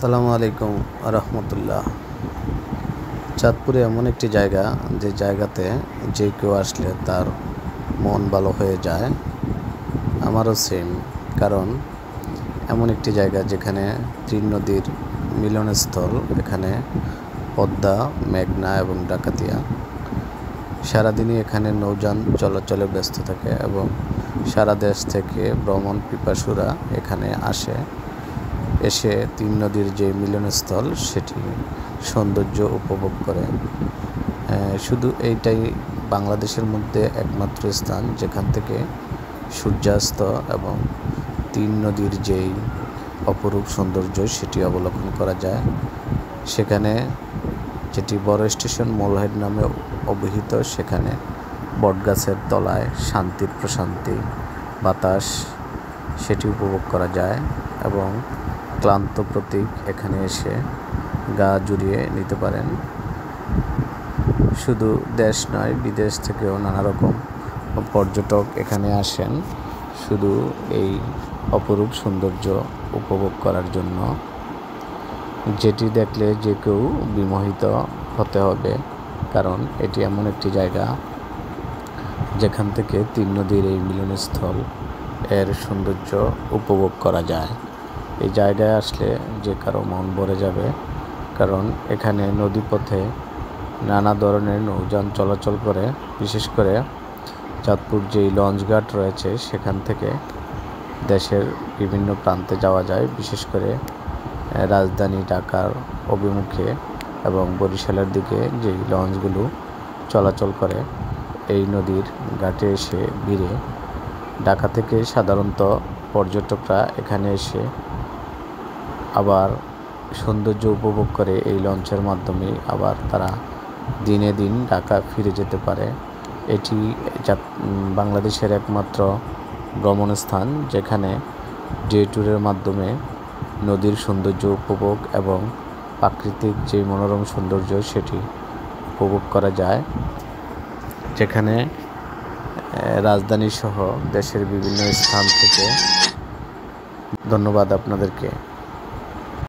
আসসালামু আলাইকুম রহমতুল্লাহ। চাঁদপুরে এমন একটি জায়গা, যে জায়গাতে যে কেউ আসলে তার মন ভালো হয়ে যায়। আমারও সেম, কারণ এমন একটি জায়গা যেখানে তিন নদীর মিলনস্থল। এখানে পদ্মা, মেঘনা এবং ডাকাতিয়া। সারাদিনই এখানে নৌযান চলাচলে ব্যস্ত থাকে এবং সারা দেশ থেকে ভ্রমণ পিপাসুরা এখানে এসে তিন নদীর যে মিলনস্থল সেটি সৌন্দর্য উপভোগ করে। শুধু এইটাই বাংলাদেশের মধ্যে একমাত্র স্থান যেখান থেকে সূর্যাস্ত এবং তিন নদীর যেই অপরূপ সৌন্দর্য সেটি অবলোকন করা যায়। সেখানে যেটি বড় স্টেশন মোলহেড নামে অভিহিত, সেখানে বটগাছের তলায় শান্তির প্রশান্তি বাতাস সেটি উপভোগ করা যায় এবং ক্লান্ত প্রতীক এখানে এসে গা জুড়িয়ে নিতে পারেন। শুধু দেশ নয়, বিদেশ থেকেও নানা রকম পর্যটক এখানে আসেন শুধু এই অপরূপ সৌন্দর্য উপভোগ করার জন্য, যেটি দেখলে যে কেউ বিমোহিত হতে হবে। কারণ এটি এমন একটি জায়গা যেখান থেকে তিন নদীর এই মিলনস্থল এর সৌন্দর্য উপভোগ করা যায়। এই জায়গায় আসলে যে কারো মন ভরে যাবে, কারণ এখানে নদীপথে নানা ধরনের নৌযান চলাচল করে। বিশেষ করে চাঁদপুর যেই লঞ্চঘাট রয়েছে সেখান থেকে দেশের বিভিন্ন প্রান্তে যাওয়া যায়, বিশেষ করে রাজধানী ঢাকার অভিমুখে এবং বরিশালের দিকে যেই লঞ্চগুলো চলাচল করে এই নদীর ঘাটে এসে ভিড়ে। ঢাকা থেকে সাধারণত পর্যটকরা এখানে এসে আবার সৌন্দর্য উপভোগ করে এই লঞ্চের মাধ্যমে আবার তারা দিনে দিন ঢাকা ফিরে যেতে পারে। এটি বাংলাদেশের একমাত্র ভ্রমণ স্থান যেখানে ডে ট্যুরের মাধ্যমে নদীর সৌন্দর্য উপভোগ এবং প্রাকৃতিক যে মনোরম সৌন্দর্য সেটি উপভোগ করা যায়, যেখানে রাজধানী সহ দেশের বিভিন্ন স্থান থেকে। ধন্যবাদ আপনাদেরকে।